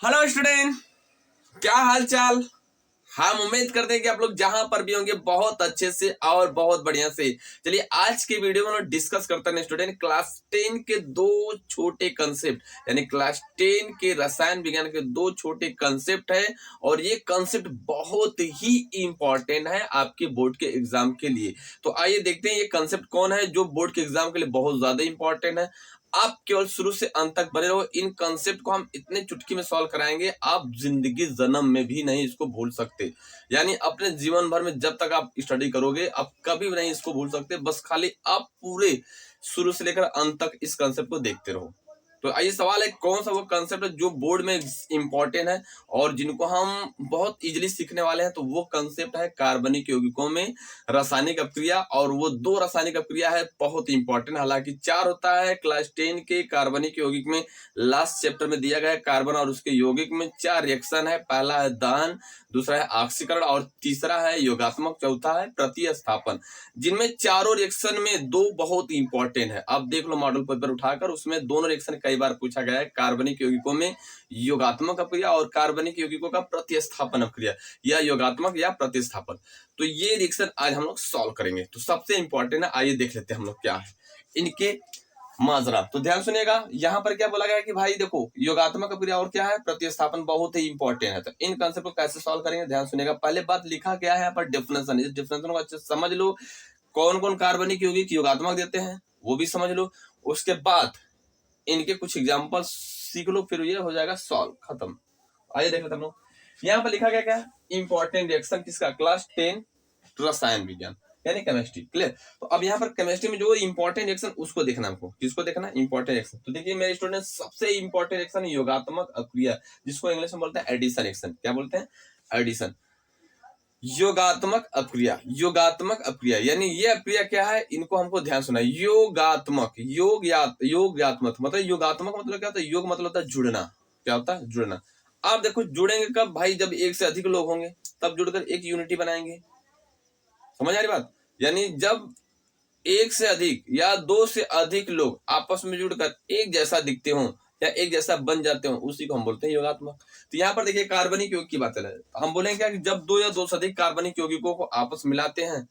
Hello student, क्या हाल चाल। हम उम्मीद करते हैं कि आप लोग जहां पर भी होंगे बहुत अच्छे से और बहुत बढ़िया से। चलिए आज के वीडियो में हम डिस्कस करते हैं स्टूडेंट क्लास 10 के दो छोटे कंसेप्ट, यानी क्लास 10 के रसायन विज्ञान के दो छोटे कंसेप्ट है। और ये कंसेप्ट बहुत ही इंपॉर्टेंट है आपके बोर्ड के एग्जाम के लिए। तो आइए देखते हैं ये कंसेप्ट कौन है जो बोर्ड के एग्जाम के लिए बहुत ज्यादा इंपॉर्टेंट है। आप केवल शुरू से अंत तक बने रहो। इन कंसेप्ट को हम इतने चुटकी में सॉल्व कराएंगे आप जिंदगी जन्म में भी नहीं इसको भूल सकते। यानी अपने जीवन भर में जब तक आप स्टडी करोगे आप कभी भी नहीं इसको भूल सकते। बस खाली आप पूरे शुरू से लेकर अंत तक इस कंसेप्ट को देखते रहो। तो आइए सवाल है कौन सा वो कंसेप्ट है जो बोर्ड में इंपॉर्टेंट है और जिनको हम बहुत इजीली सीखने वाले हैं। तो वो कंसेप्ट है कार्बनिक यौगिकों में रासायनिक अपक्रिया। और वो दो रासायनिक अपक्रिया है बहुत इंपॉर्टेंट, हालांकि चार होता है क्लास 10 के कार्बनिक यौगिक में। लास्ट चैप्टर में दिया गया है कार्बन और उसके यौगिक में चार रिएक्शन है। पहला है दहन, दूसरा है ऑक्सीकरण और तीसरा है योगात्मक, चौथा है प्रतिस्थापन। जिनमें चारों रिएक्शन में दो बहुत इंपॉर्टेंट है। अब देख लो मॉडल पेपर उठाकर, उसमें दोनों रिएक्शन कई बार पूछा गया है। कार्बनिक यौगिकों में योगात्मक अपक्रिया और कार्बनिक यौगिकों का प्रतिस्थापन अपक्रिया, या योगात्मक या प्रतिस्थापन। तो ये रिएक्शन आज हम लोग सॉल्व करेंगे। तो सबसे इंपॉर्टेंट है, आइए देख लेते हैं हम लोग क्या है इनके माजरा। तो ध्यान सुनिएगा, यहाँ पर क्या बोला गया है कि भाई देखो योगात्मक अपक्रिया और क्या है प्रतिस्थापन बहुत ही इंपॉर्टेंट है। तो इन कंसेप्ट को कैसे सॉल्व करेंगे ध्यान सुनिएगा। पहले बात लिखा गया है यहाँ पर डेफिनेशन, इस डेफिनेशन को अच्छे से समझ लो। कौन कौन कार्बनिक यौगिक योगात्मक देते हैं वो भी समझ लो। उसके बाद इनके कुछ एग्जाम्पल सीख लो, फिर ये हो जाएगा सॉल्व, खत्म। आइए देख लेते हम लोग। यहाँ पर लिखा गया क्या इंपॉर्टेंट रिएक्शन किसका, क्लास 10 रसायन विज्ञान यानी केमिस्ट्री। क्लियर। तो अब यहाँ पर केमिस्ट्री में जो इंपॉर्टेंट रिएक्शन उसको देखना हमको। किसको देखना, इंपॉर्टेंट रिएक्शन। तो देखिए मेरे स्टूडेंट सबसे इंपॉर्टेंट रिएक्शन योगात्मक अपक्रिया, जिसको इंग्लिश में बोलते हैं एडिशन रिएक्शन। क्या बोलते हैं, एडिशन। योगात्मक अपक्रिया, योगात्मक अपक्रिया यानी ये अपक्रिया क्या है, इनको हमको ध्यान सुना। योगात्मक, योगात्मक मतलब योगात्मक मतलब क्या होता है, योग मतलब होता है जुड़ना। क्या होता है, जुड़ना। आप देखो जुड़ेंगे कब भाई, जब एक से अधिक लोग होंगे तब जुड़कर एक यूनिटी बनाएंगे। समझ आ रही बात। यानी जब एक से अधिक या दो से अधिक लोग आपस में जुड़कर एक जैसा दिखते हो या एक जैसा बन जाते हो, उसी को हम बोलते हैं योगात्मक। तो यहाँ पर देखिए कार्बनिक यौगिक की बात है। हम बोलेंगे क्या कि जब दो या दो से अधिक कार्बनिक यौगिकों को आपस मिलाते हैं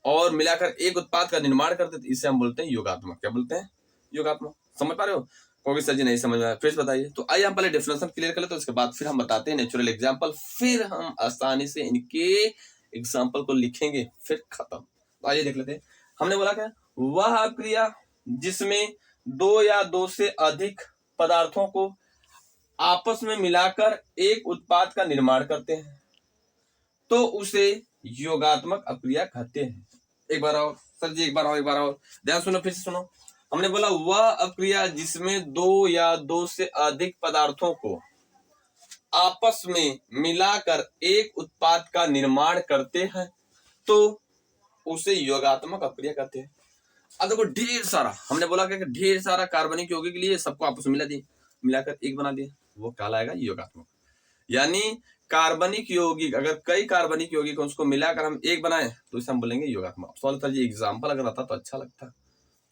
और मिलाकर एक उत्पाद का निर्माण करते हैं, इसे हम बोलते हैं योगात्मक। क्या बोलते हैं, योगात्मक। समझ पा रहे हो, कोई सर जी नहीं समझ में आया फिर बताइए। तो आइए हम पहले डेफिनेशन क्लियर कर ले, तो उसके बाद फिर हम बताते हैं नेचुरल एग्जाम्पल, फिर हम आसानी से इनके एग्जाम्पल को लिखेंगे, फिर खत्म। तो आइए देख लेते हैं। हमने बोला क्या, वह अपक्रिया जिसमें दो या दो से अधिक पदार्थों को आपस में मिलाकर एक उत्पाद का निर्माण करते हैं तो उसे योगात्मक अपक्रिया कहते हैं। एक बार और सर जी, एक बार और, एक बार और ध्यान सुनो, फिर से सुनो। हमने बोला वह अपक्रिया जिसमें दो या दो से अधिक पदार्थों को आपस में मिलाकर एक उत्पाद का निर्माण करते हैं तो उसे योगात्मक अपक्रिया कहते हैं। अब देखो ढेर सारा, हमने बोला कि ढेर सारा कार्बनिक यौगिक के लिए सबको आपस में मिला दिए, मिलाकर एक बना दिए, वो कहलाएगा योगात्मक। यानी कार्बनिक यौगिक, अगर कई कार्बनिक यौगिक उसको मिलाकर हम एक बनाए तो इसे हम बोलेंगे योगात्मक। सवाल था जी एग्जाम्पल अगर आता तो अच्छा लगता।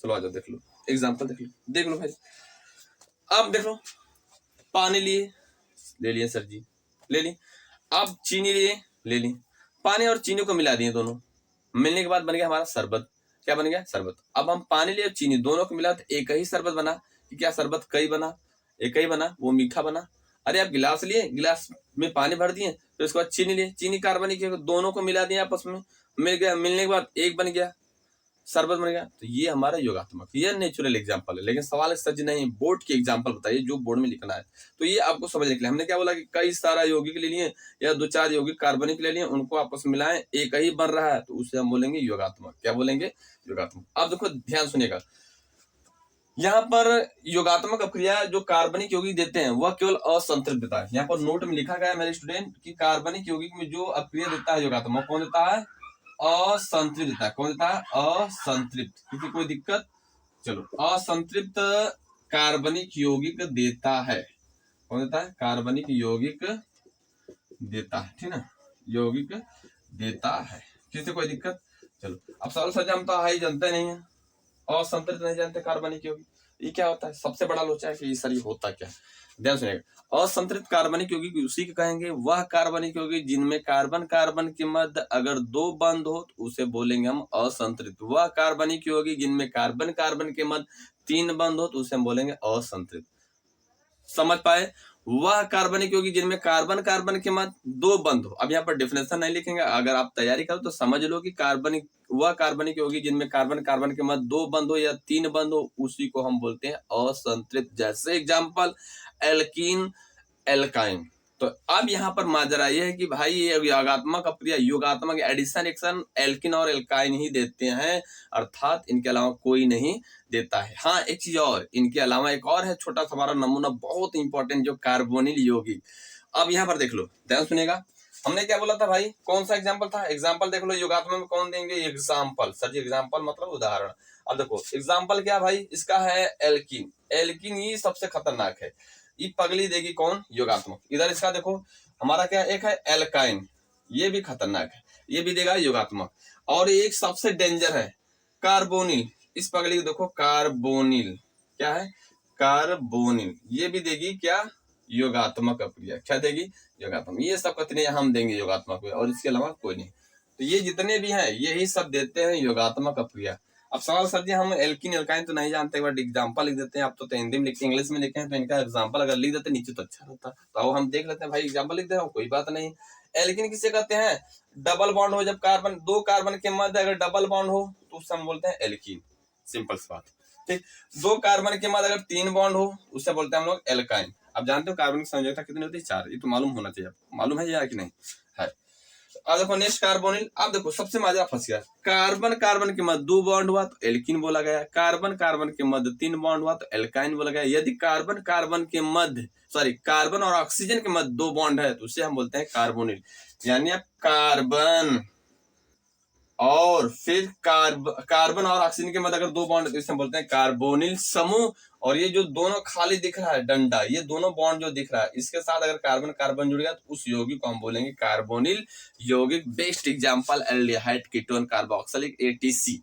चलो आ जाओ देख लो एग्जाम्पल, देख लो भाई। अब देख लो, पानी लिए, ले लिए सर जी, ले ली। अब चीनी लिए, ले ली। पानी और चीनी को मिला दिए, दोनों मिलने के बाद बन गया हमारा शरबत। क्या बन गया, शरबत। अब हम पानी लिए और चीनी दोनों को मिला तो एक ही शरबत बना। कि क्या शरबत कई बना, एक ही बना, वो मीठा बना। अरे आप गिलास लिए, गिलास में पानी भर दिए, तो इसके बाद चीनी लिए, चीनी कार्बनिक है, दोनों को मिला दिया आपस में, मिल गया, मिलने के बाद एक बन गया, शरबत बन गया। तो ये हमारा योगात्मक, ये नेचुरल एग्जाम्पल है। लेकिन सवाल सच नहीं, बोर्ड के एग्जाम्पल बताइए जो बोर्ड में लिखना है। तो ये आपको समझने के लिए हमने क्या बोला कि कई सारा यौगिक ले लिए या दो चार यौगिक कार्बनिक ले लिए, उनको आपस में मिलाएं, एक ही बन रहा है तो उसे हम बोलेंगे योगात्मक। क्या बोलेंगे, योगात्मक। अब देखो ध्यान सुनिएगा, यहाँ पर योगात्मक अपक्रिया जो कार्बनिक यौगिक देते हैं वह केवल असंतृप्त देता है। यहाँ पर नोट में लिखा गया है मेरे स्टूडेंट कि कार्बनिक यौगिक में जो अपक्रिया देता है योगात्मक, कौन देता है, असंतृप्त देता है। कौन देता है, असंतृप्त। क्योंकि कोई दिक्कत, चलो असंतृप्त कार्बनिक यौगिक देता है। कौन देता है, कार्बनिक यौगिक देता है, ठीक ना, यौगिक देता है। किसी कोई दिक्कत, चलो। अब सवाल सर हम तो हाई जानते नहीं है, असंतृप्त नहीं जानते कार्बनिक यौगिक, ये क्या होता है, सबसे बड़ा लोचा है कि सर ये होता क्या है, ध्यान सुनिएगा। असंतृप्त कार्बनिक यौगिक उसी के कहेंगे वह कार्बनिक यौगिक जिनमें कार्बन कार्बन के मध्य अगर 2 बंध हो तो उसे बोलेंगे हम असंतृप्त। वह कार्बनिक यौगिक जिनमें कार्बन कार्बन के मध्य 3 बंध हो तो उसे हम बोलेंगे असंतृप्त। समझ पाए? वह कार्बनिक यौगिक जिनमें कार्बन कार्बन के मध्य 2 बंध हो। अब यहाँ पर डिफिनेशन नहीं लिखेंगे, अगर आप तैयारी करो तो समझ लो कि वह कार्बनिक यौगिक जिनमें कार्बन कार्बन के मध्य 2 बंध हो या 3 बंध हो उसी को हम बोलते हैं असंतृप्त। जैसे एग्जाम्पल एल्कीन, एल्काइन। तो अब यहाँ पर माजरा ये है कि भाई ये योगात्मक अप्रिय योगात्मक एडिशन एक्शन एल्किन और एल्काइन ही देते हैं, अर्थात इनके अलावा कोई नहीं देता है। हाँ, एक चीज और, इनके अलावा एक और है छोटा सा हमारा नमूना बहुत इंपॉर्टेंट, जो कार्बोनिल यौगिक। अब यहाँ पर देख लो, ध्यान सुनेगा। हमने क्या बोला था भाई, कौन सा एग्जाम्पल था? एग्जाम्पल देख लो, योगात्मक में कौन देंगे? एग्जाम्पल। सर जी एग्जाम्पल मतलब उदाहरण। अब देखो एग्जाम्पल क्या भाई, इसका है एल्किन। एल्किन ये सबसे खतरनाक है, ये पगली देगी कौन? योगात्मक। इधर इसका देखो हमारा क्या, एक है एल्काइन, ये भी खतरनाक है, ये भी देगा योगात्मक। और एक सबसे डेंजर है कार्बोनिल, इस पगली को देखो कार्बोनिल, क्या है? कार्बोनिल, ये भी देगी क्या? योगात्मक अप्रिय। क्या देगी? योगात्मक। ये सब कितने हम देंगे योगात्मक, और इसके अलावा कोई नहीं। तो ये जितने भी हैं यही सब देते हैं योगात्मक अप्रिय। अब सवाल, सर जी हम एल्किन एल्काइन तो नहीं जानते, बट एग्जांपल लिख देते हैं। आप तो हिंदी में लिखते, इंग्लिश में लिखे हैं, तो इनका एग्जांपल अगर लिख देते नीचे तो अच्छा होता। तो अब हम देख लेते हैं भाई, एग्जांपल लिख दे रहा हूँ, कोई बात नहीं। एल्किन किसे कहते हैं? डबल बॉन्ड हो, जब कार्बन 2 कार्बन के मध्य अगर डबल बॉन्ड हो तो उससे हम बोलते हैं एल्किन। सिंपल सी बात, ठीक। 2 कार्बन के मध्य अगर 3 बॉन्ड हो उससे बोलते हैं हम लोग एल्काइन। अब जानते हो कार्बन की संयोजकता कितनी होती है? 4। ये तो मालूम होना चाहिए, मालूम है या कि नहीं है? अब देखो नेक्स्ट कार्बोनिल। अब देखो सबसे मजा फंस गया, कार्बन कार्बन के मध्य 2 बॉन्ड हुआ तो एल्किन बोला गया, कार्बन कार्बन के मध्य 3 बॉन्ड हुआ तो एल्काइन बोला गया। यदि कार्बन कार्बन के मध्य कार्बन और ऑक्सीजन के मध्य 2 बॉन्ड है तो उसे हम बोलते हैं कार्बोनिल। यानी अब कार्बन और फिर कार्बन और ऑक्सीजन के मध्य अगर 2 बॉन्ड है तो इसे हम बोलते हैं कार्बोनिल समूह। और ये जो दोनों खाली दिख रहा है डंडा, ये दोनों बॉन्ड जो दिख रहा है, इसके साथ अगर कार्बन कार्बन जुड़ गया तो उस यौगिक को हम बोलेंगे कार्बोनिल यौगिक। Best example aldehyde ketone carboxylic ATC।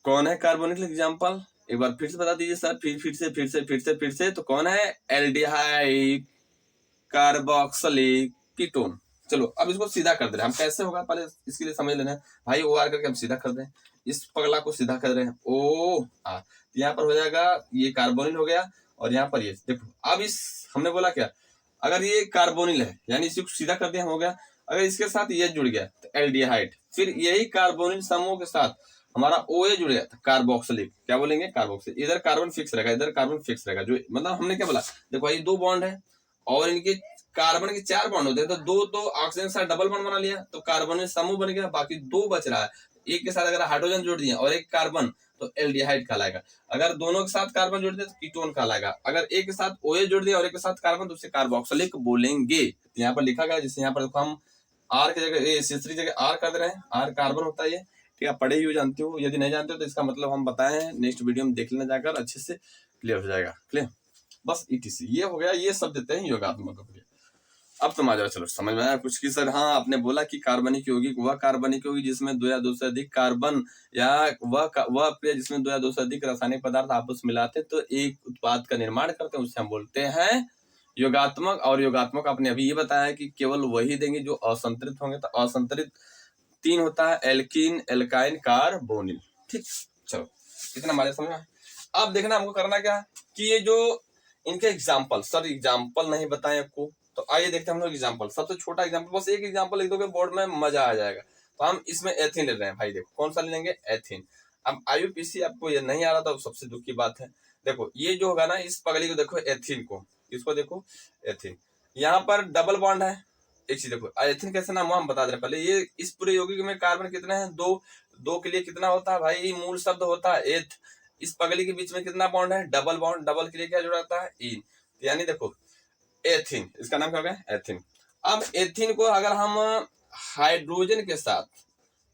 कौन है कार्बोनिल एग्जांपल? एक बार फिर से बता दीजिए सर, फिर से तो कौन है? Aldehyde carboxylic ketone. चलो अब इसको सीधा कर दे रहे हैं हम, कैसे होगा पहले इसके लिए समझ लेना है भाई। ओ आर करके हम सीधा कर दें, इस पगला को सीधा कर रहे हैं ओ आ, तो यहाँ पर हो जाएगा ये कार्बोनिल हो गया, और यहाँ पर ये देखो। अब इस हमने बोला क्या, अगर ये कार्बोनिल है यानी इसी को सीधा कर दिया हो गया। अगर इसके साथ ये जुड़ गया तो एल्डिहाइड, फिर यही कार्बोनिल समूह के साथ हमारा OA जुड़ गया तो कार्बोक्सिलिक। क्या बोलेंगे? कार्बोक्सिलिक। इधर कार्बन फिक्स रहेगा, इधर कार्बन फिक्स रहेगा। जो मतलब हमने क्या बोला, देखो भाई 2 बॉन्ड है और इनके कार्बन के 4 बॉन्ड होते हैं, तो 2 तो ऑक्सीजन के साथ डबल बॉन्ड बना लिया तो कार्बन में समूह बन गया, बाकी 2 बच रहा है। एक के साथ अगर हाइड्रोजन जोड़ दिए और एक कार्बन तो एल्डिहाइड कहलाएगा। अगर दोनों के साथ कार्बन जोड़ दिए तो कीटोन कहलाएगा। अगर एक के साथ OA जोड़ दिया और एक के साथ कार्बन तो उसे कार्बोक्सिलिक बोलेंगे। तो यहाँ पर लिखा गया, जैसे यहाँ पर देखो हम R की जगह C3 जगह R कर दे रहे हैं। R कार्बन होता है ये, ठीक है, पढ़े हुए जानते हो। यदि नहीं जानते हो तो इसका मतलब हम बताए हैं, नेक्स्ट वीडियो में देख लेना जाकर, अच्छे से क्लियर हो जाएगा। क्लियर? बस ETC ये हो गया, ये सब देते हैं योगात्मक अप्रिय। अब तो माजरा चलो समझ में आया कुछ की सर। हाँ, आपने बोला कि कार्बनिक यौगिक वह कार्बनिक यौगिक जिसमें 2 या 2 से अधिक कार्बन, या वह अप्रिय जिसमें 2 या 2 से अधिक रासायनिक पदार्थ आपस में मिलाते तो एक उत्पाद का निर्माण करते हैं, उसे हम बोलते हैं योगात्मक। और योगात्मक आपने अभी ये बताया कि केवल वही देंगे जो असंतृप्त होंगे। तो असंतृप्त 3 होता है, एल्कीन, एल्काइन, कार्बोनिल। ठीक, चलो इतना हमारे समझ में। अब देखना हमको करना क्या कि ये जो इनके एग्जाम्पल, सर एग्जाम्पल नहीं बताए आपको, तो आइए देखते हैं हम लोग एग्जाम्पल। सबसे छोटा एग्जाम्पल, बस एक एग्जाम्पल लिख दोगे बोर्ड में, मजा आ जाएगा। तो हम इसमें एथिन ले रहे हैं भाई। देखो कौन सा लेंगे? एथिन। अब IUPAC आपको ये नहीं आ रहा था, सबसे दुख की बात है। देखो ये जो होगा ना, इस पगली को देखो, एथिन को, इसको देखो एथिन, यहाँ पर डबल बॉन्ड है। एक चीज देखो, एथिन कैसे नाम हुआ हम बता दे रहे पहले। ये इस पूरे यौगिक में कार्बन कितने हैं? 2 के लिए कितना होता है भाई? मूल शब्द होता है एथ। इस पगली के बीच में कितना बॉन्ड है? Double bond. डबल के लिए क्या जुड़ा होता है? इन। यानी देखो एथिन, इसका नाम क्या हो गया? एथिन। अब एथिन को अगर हम हाइड्रोजन के साथ,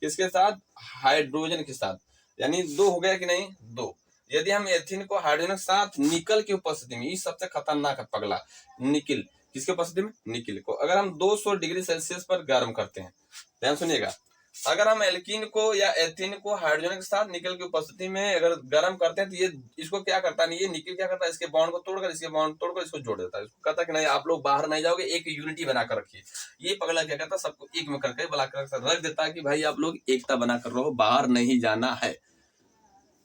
किसके साथ? हाइड्रोजन के साथ, यानी 2 हो गया कि नहीं? 2। यदि हम एथिन को हाइड्रोजन के साथ निकल की उपस्थिति में, ये सबसे खतरनाक है पगला, निकल, किसके उपस्थिति में? निकल को अगर हम 200 डिग्री सेल्सियस पर गर्म करते हैं, ध्यान सुनिएगा, अगर हम एल्कीन को या एथीन को हाइड्रोजन के साथ निकल की उपस्थिति में अगर गर्म करते हैं तो ये इसको क्या करता है, ये निकल क्या करता है, इसके बॉन्ड को तोड़कर इसके बॉन्ड तोड़कर इसको जोड़ देता है। इसको कहता है कि नहीं आप लोग बाहर नहीं जाओगे, एक यूनिटी बनाकर रखिए। ये पगला क्या करता है, सबको एक में करके बुलाकर रख देता है कि भाई आप लोग एकता बनाकर रहो, बाहर नहीं जाना है।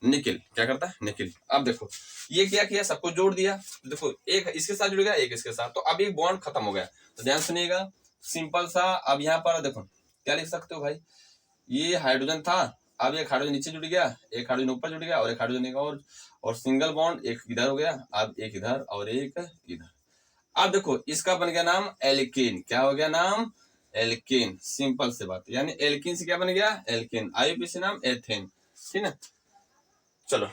निकल क्या करता है, निकल। अब देखो ये क्या किया, सबको जोड़ दिया। देखो एक इसके साथ जुड़ गया, एक इसके साथ, तो अब एक बॉन्ड खत्म हो गया। तो ध्यान सुनिएगा, सिंपल सा। अब यहाँ पर देखो क्या लिख सकते हो भाई, ये हाइड्रोजन था, अब एक हाइड्रोजन नीचे जुड़ गया, एक हाइड्रोजन ऊपर जुड़ गया और एक हाइड्रोजन एक और सिंगल बॉन्ड एक इधर हो गया, अब एक इधर और एक इधर। अब देखो इसका बन गया नाम एल्केन। क्या हो गया नाम, एल्केन। सिंपल से बात, यानी एल्किन से क्या बन गया, एल्केन। आईयूपीएसी नाम एथेन, ठीक है। चलो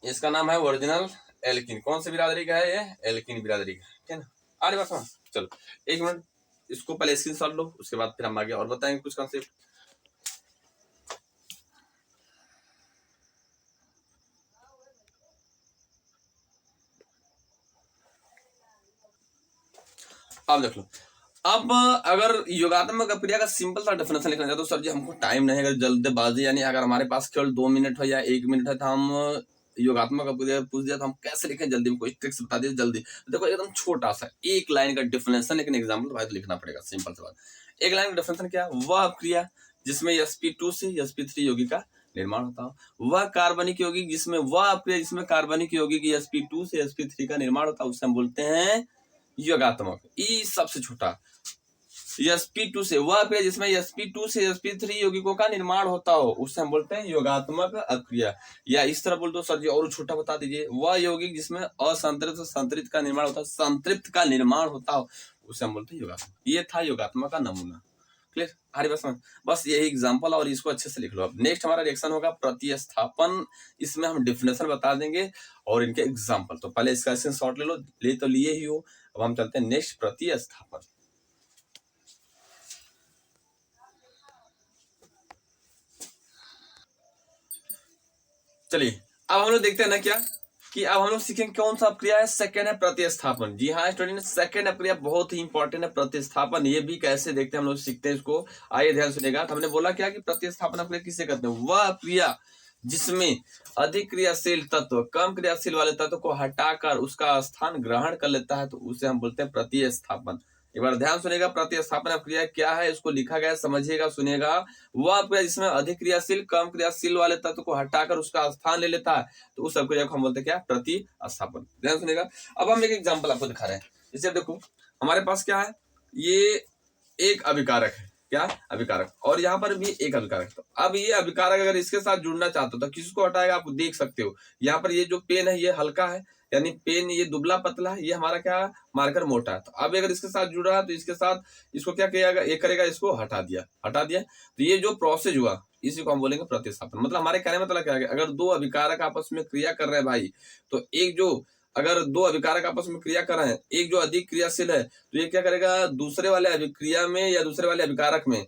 इसका नाम है ओरिजिनल एल्किन। कौन सी बिरादरी का है ये, एल्किन बिरादरी का, ठीक है ना। आगे बात, चलो एक मिनट इसको पहले स्क्रीनशॉट लो, उसके बाद फिर हम आगे और बताएंगे कुछ कॉन्सेप्ट। अब देख लो, अब अगर योगात्मक अप्रिया का सिंपल सा डेफिनेशन लिखना चाहते हो सर जी हमको टाइम नहीं है, अगर जल्दबाजी यानी अगर हमारे पास केवल 2 मिनट हो या 1 मिनट है तो हम योगात्मक अप्रिया पूछ दिया तो हम कैसे लिखें, जल्दी में कोई ट्रिक्स बता दिए जल्दी। देखो एकदम छोटा सा एक लाइन का डेफिनेशन, लेकिन एग्जाम्पल भाई तो लिखना पड़ेगा। सिंपल सी बात, एक लाइन का डेफिनेशन क्या, वह अप्रिया जिसमें sp2 से sp3 यौगिक का निर्माण होता हो, वह कार्बनिक यौगिक जिसमें वह अप्रिया जिसमें कार्बनिक यौगिक sp2 से sp3 का निर्माण होता है उसे हम बोलते हैं योगात्मक। ई सबसे छोटा, sp2 से वह अक्रिया जिसमें sp2 से sp3 यौगिकों का निर्माण होता हो उसे हम बोलते हैं योगात्मक अक्रिया। या इस तरह बोल दो सर जी और छोटा बता दीजिए, वह यौगिक जिसमें असंतृप्त संतृप्त का निर्माण होता है, संतृप्त का निर्माण होता हो उसे हम बोलते हैं योगात्मक। ये था योगात्मक का नमूना। क्लियर, हरी बस यही एग्जांपल और इसको अच्छे से लिख लो। अब नेक्स्ट हमारा रिएक्शन होगा प्रतिस्थापन। इसमें हम डिफिनेशन बता देंगे और इनके एग्जांपल। तो पहले इसका स्क्रीनशॉट ले लो, ले तो लिए ही हो। अब हम चलते हैं नेक्स्ट प्रतिस्थापन। चलिए अब हम लोग देखते हैं ना क्या कि अब हम लोग सीखेंगे कौन सा अप्रिया है, सेकंड है प्रतिस्थापन। जी हाँ स्टूडेंट, सेकंड अप्रिया बहुत ही इंपॉर्टेंट है प्रतिस्थापन। ये भी कैसे देखते हैं हम लोग सीखते हैं इसको, आइए ध्यान सुनिएगा। तो हमने बोला क्या कि प्रतिस्थापन अप्रिया किसे कहते हैं, वह अप्रिया जिसमें अधिक क्रियाशील तत्व कम क्रियाशील वाले तत्व को हटाकर उसका स्थान ग्रहण कर लेता है तो उसे हम बोलते हैं प्रतिस्थापन। एक बार ध्यान सुनिएगा, प्रतिस्थापन अप्रिया क्या है, इसको लिखा गया समझिएगा सुनिएगा। वह अप्रिया जिसमें अधिक क्रियाशील कम क्रियाशील वाले तत्व को हटाकर उसका स्थान ले लेता है तो उस अप्रिया को हम बोलते हैं क्या, प्रतिस्थापन। ध्यान सुनिएगा। अब हम एक एग्जांपल आपको दिखा रहे हैं। जैसे देखो हमारे पास क्या है, ये एक अभिकारक है, क्या अभिकारक, और यहाँ पर भी एक अभिकारक। तो अब ये अभिकारक अगर इसके साथ जुड़ना चाहते हो तो किसको हटाएगा, आप देख सकते हो यहाँ पर ये जो पेन है ये हल्का है, यानी पेन ये दुबला पतला है, ये हमारा क्या मार्कर मोटा है। तो अब अगर इसके साथ जुड़ा है तो इसके साथ इसको क्या किया, ये करेगा, इसको हटा दिया। तो ये जो प्रोसेस हुआ इसी को हम बोलेंगे प्रतिस्थापन। मतलब हमारे कहने में मतलब क्या है, अगर दो अभिकारक आपस में क्रिया कर रहे हैं भाई, तो एक जो अगर दो अभिकारक आपस में क्रिया कर रहे हैं, एक जो अधिक क्रियाशील है तो ये क्या करेगा, दूसरे वाले अभिक्रिया में या दूसरे वाले अभिकारक में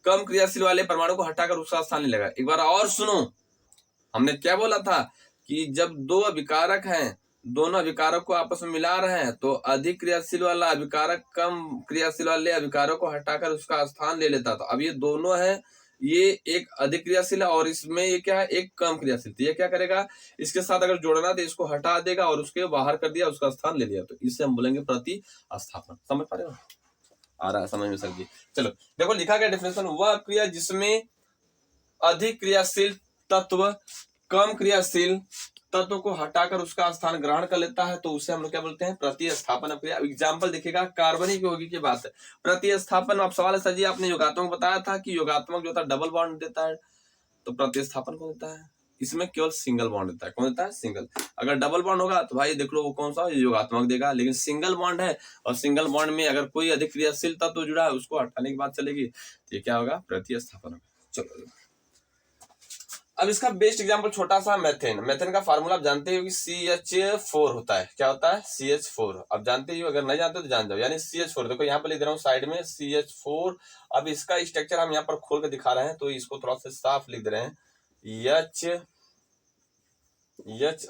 कम क्रियाशील वाले परमाणु को हटाकर उसका स्थान ले लेगा। एक बार और सुनो, हमने क्या बोला था कि जब दो अभिकारक हैं, दोनों अभिकारक को आपस में मिला रहे हैं तो अधिक क्रियाशील वाला अभिकारक कम क्रियाशील वाले अभिकारक को हटाकर उसका स्थान ले लेता। तो अब ये दोनों है, ये एक अधिक क्रियाशील है और इसमें ये क्या है, एक कम क्रियाशील। तो ये क्या करेगा, इसके साथ अगर जोड़ना तो इसको हटा देगा और उसके बाहर कर दिया, उसका स्थान ले लिया। तो इससे हम बोलेंगे प्रतिस्थापन। समझ पा रहे हो, आ रहा है समझ में सर जी। चलो देखो लिखा गया डेफिनेशन, वह क्रिया जिसमें अधिक क्रियाशील तत्व कम क्रियाशील तत्व को हटाकर उसका स्थान ग्रहण कर लेता है तो उसे हम लोग क्या बोलते हैं, प्रतिस्थापन अप्रिया। एग्जाम्पल देखिएगा, कार्बनिक यौगिक की बात है। प्रतिस्थापन अब सवाल है सर जी आपने योगात्मक बताया था कि योगात्मक जो था डबल बॉन्ड देता है, तो प्रतिस्थापन कौन देता है, इसमें केवल सिंगल बॉन्ड देता है। कौन देता है, सिंगल। अगर डबल बॉन्ड होगा तो भाई देख लो वो कौन सा योगात्मक देगा, लेकिन सिंगल बॉन्ड है और सिंगल बॉन्ड में अगर कोई अधिक क्रियाशील तत्व जुड़ा है उसको हटाने की बात चलेगी, ये क्या होगा, प्रतिस्थापन। चलो अब इसका बेस्ट एग्जांपल छोटा सा मेथेन। मेथेन का फार्मूला आप जानते हो कि CH4 होता है। क्या होता है, CH4। अब जानते हो, अगर नहीं जानते तो जान जाओ। यानी CH4 देखो यहाँ पे लिख दे रहा हूँ साइड में CH4। अब इसका स्ट्रक्चर हम यहाँ पर खोल के दिखा रहे हैं तो इसको थोड़ा सा साफ लिख दे रहे हैं, H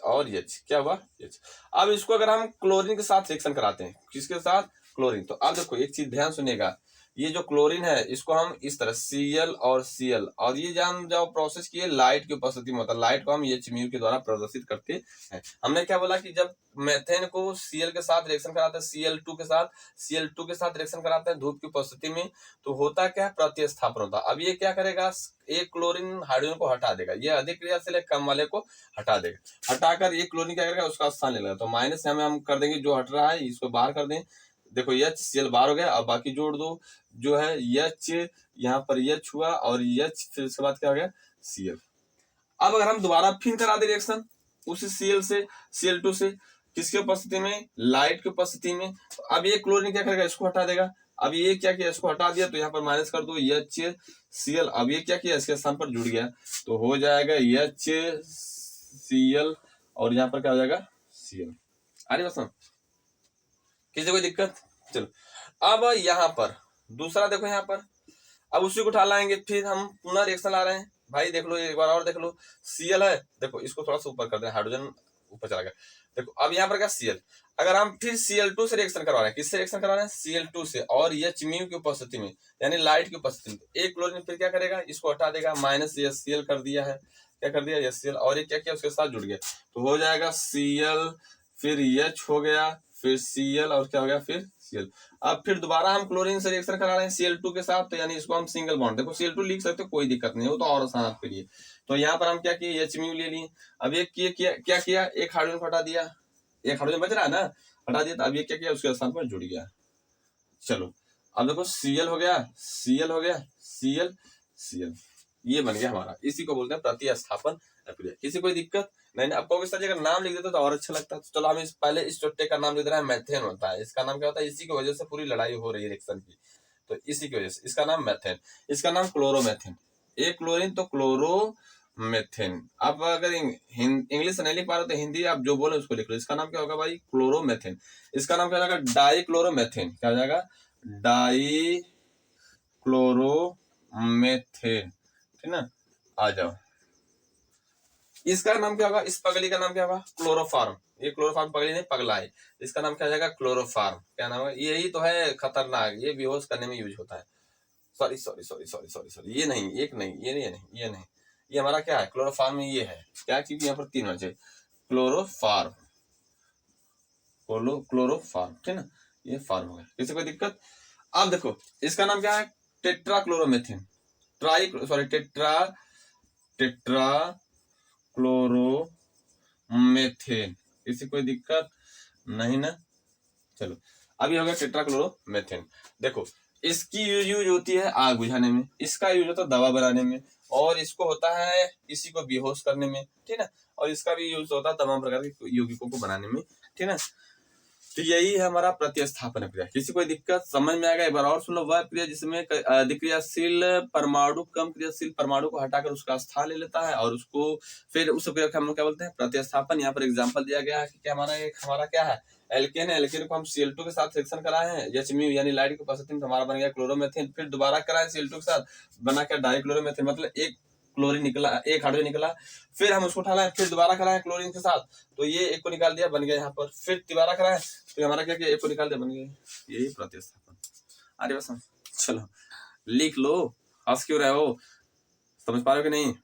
और H। क्या हुआ, H। अब इसको अगर हम क्लोरीन के साथ रिएक्शन कराते हैं, किसके साथ, क्लोरीन। तो अब देखो एक चीज ध्यान सुनिएगा ये जो क्लोरीन है इसको हम इस तरह Cl और Cl, और ये हम जब प्रोसेस किए लाइट की उपस्थिति में होता है, लाइट को हम H म्यू के द्वारा प्रदर्शित करते हैं। हमने क्या बोला कि जब मेथेन को Cl के साथ रिएक्शन कराते हैं, Cl2 के साथ रिएक्शन कराते हैं धूप की उपस्थिति में, तो होता क्या है, प्रतिस्थापन होता है। अब ये क्या करेगा, एक क्लोरीन हाइड्रोजन को हटा देगा, ये अधिक क्रियाशील है, कम वाले को हटा देगा, हटाकर ये क्लोरीन क्या करेगा, उसका स्थान ले लेगा। तो माइनस में हम कर देंगे, जो हट रहा है इसको बाहर कर दें, देखो HCl बाहर हो गया। अब बाकी जोड़ दो, जो है H, यहाँ पर H हुआ और H, फिर उसके बाद क्या हो गया Cl। अब अगर हम दोबारा फिर करा दे रिएक्शन उसी Cl से Cl2 से, किसकी उपस्थिति में, लाइट की उपस्थिति में, तो अब ये क्लोरीन क्या करेगा, इसको हटा देगा। अब ये क्या किया, इसको हटा दिया, तो यहाँ पर माइनस कर दो HCl। अब ये क्या किया, इसके स्थान पर जुड़ गया, तो हो जाएगा HCl और यहाँ पर क्या हो जाएगा Cl। आ रही बस, किसी कोई दिक्कत। चलो अब यहाँ पर दूसरा देखो, यहाँ पर अब उसी को उठा लाएंगे, फिर हम पुनः रिएक्शन ला रहे हैं भाई, देख लो एक बार और देख लो, Cl है, देखो इसको थोड़ा सा ऊपर कर दें, हाइड्रोजन ऊपर चला गया। देखो अब यहाँ पर क्या Cl, अगर हम फिर Cl2 से रिएक्शन करवा रहे हैं, किससे रिएक्शन करवा रहे हैं, Cl2 से, और H म्यू की उपस्थिति में यानी लाइट की उपस्थिति में, एक क्लोरीन फिर क्या करेगा, इसको हटा देगा, माइनस HCl कर दिया है, क्या कर दिया HCl, और ये क्या किया, उसके साथ जुड़ गया, तो हो जाएगा Cl, फिर H हो गया, फिर Cl, और क्या हो गया फिर Cl। अब फिर दोबारा हम क्लोरीन से रिएक्शन करा रहे हैं Cl2 के साथ, तो यानी इसको हम सिंगल बॉन्ड, देखो Cl2 लिख सकते हो, कोई दिक्कत नहीं, वो तो और आसान आपके लिए। तो यहाँ पर हम क्या किए, H म्यू ले लिए। अब ये क्या किया, एक हाइड्रोजन को हटा दिया, एक हाइड्रोजन बच रहा है ना, हटा दिया, तो अब ये क्या किया, उसके स्थान पर जुड़ गया। चलो अब देखो Cl हो गया, Cl हो गया, Cl, Cl, ये बन गया हमारा, इसी को बोलते हैं प्रतिस्थापन अभिक्रिया। किसी कोई दिक्कत नहीं। आपको इस तरह का नाम लिख देते तो और अच्छा लगता है। तो चलो हम पहले इस चुट्टे का नाम लिख रहे हैं, मेथेन होता है, इसका नाम क्या होता है, इसी की वजह से पूरी लड़ाई हो रही है रिएक्शन की, तो इसी की वजह से इसका नाम मेथेन, इसका नाम क्लोरोमेथेन, एक क्लोरीन तो क्लोरोमेथेन। अब अगर इंग्लिश नहीं लिख पा रहे तो हिंदी आप जो बोले उसको लिख लो। इसका नाम क्या होगा भाई, क्लोरोमेथेन। इसका नाम क्या हो जाएगा, डाई क्लोरोमेथेन, क्या हो जाएगा, डाई क्लोरोमेथेन, ठीक ना। आ जाओ, इसका नाम क्या होगा, इस पगली का नाम क्या होगा, क्लोरोफार्म। ये क्लोरोफार्म पगली नहीं, पगला है, इसका नाम क्या हो जाएगा, क्लोरोफार्म। क्या नाम है, यही तो है खतरनाक, ये बेहोश करने में यूज होता है। Sorry sorry sorry sorry sorry sorry, ये नहीं, एक नहीं, ये नहीं, ये नहीं, ये हमारा क्या है, क्लोरोफार्म में ये है क्या, क्योंकि यहाँ पर 3 बचे, क्लोरोफार्म, क्लोरोफार्म, ठीक ना, ये फार्म हो गया। किसी कोई दिक्कत। अब देखो इसका नाम क्या है, टेट्रा क्लोरोमेथिन, टेट्रा क्लोरोमेथेन। किसी कोई दिक्कत नहीं ना। चलो अभी हो गया टेट्राक्लोरोमेथेन। देखो इसकी यूज होती है आग बुझाने में, इसका यूज होता है दवा बनाने में, और इसको होता है किसी को बेहोश करने में, ठीक है, और इसका भी यूज होता है तमाम प्रकार के यौगिकों को बनाने में, ठीक है। तो यही है हमारा प्रतिस्थापन क्रिया। किसी कोई दिक्कत, समझ में आएगा। एक बार और सुन लो, वह क्रिया जिसमें अधिक क्रियाशील परमाणु कम क्रियाशील परमाणु को हटाकर उसका स्थान ले लेता है, और उसको फिर उस क्रिया को हम लोग क्या बोलते हैं, प्रतिस्थापन। यहाँ पर एग्जांपल दिया गया है कि क्या हमारा क्या है, एल्केन है, एल्केन को हम Cl2 के साथ रिएक्शन कराए हैं, H म्यू यानी लाइट की उपस्थिति में, हमारा बन गया क्लोरोमेथेन। फिर दोबारा कराए Cl2 के साथ, बना क्या डाइक्लोरोमेथेन, मतलब एक क्लोरीन निकला, एक हाइड्रोजन निकला, फिर हम उसको उठा लाए, फिर दोबारा कराए क्लोरीन के साथ, तो ये एक को निकाल दिया, बन गया यहाँ पर, फिर दोबारा कराए तो हमारा क्या किया, एक को निकाल दिया, बन गया, यही प्रतिस्थापन। अरे बस चलो लिख लो, हंस क्यों रहे हो, समझ पा रहे हो कि नहीं।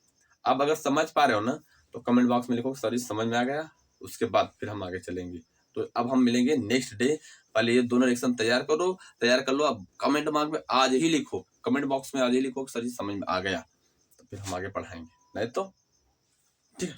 अब अगर समझ पा रहे हो ना तो कमेंट बॉक्स में लिखो सर समझ में आ गया, उसके बाद फिर हम आगे चलेंगे। तो अब हम मिलेंगे नेक्स्ट डे, पहले ये दोनों रिएक्शन तैयार कर लो। अब कमेंट बॉक्स में आज ही लिखो, कमेंट बॉक्स में आज ही लिखो सर समझ में आ गया, तो फिर हम आगे पढ़ाएंगे, नहीं तो ठीक है।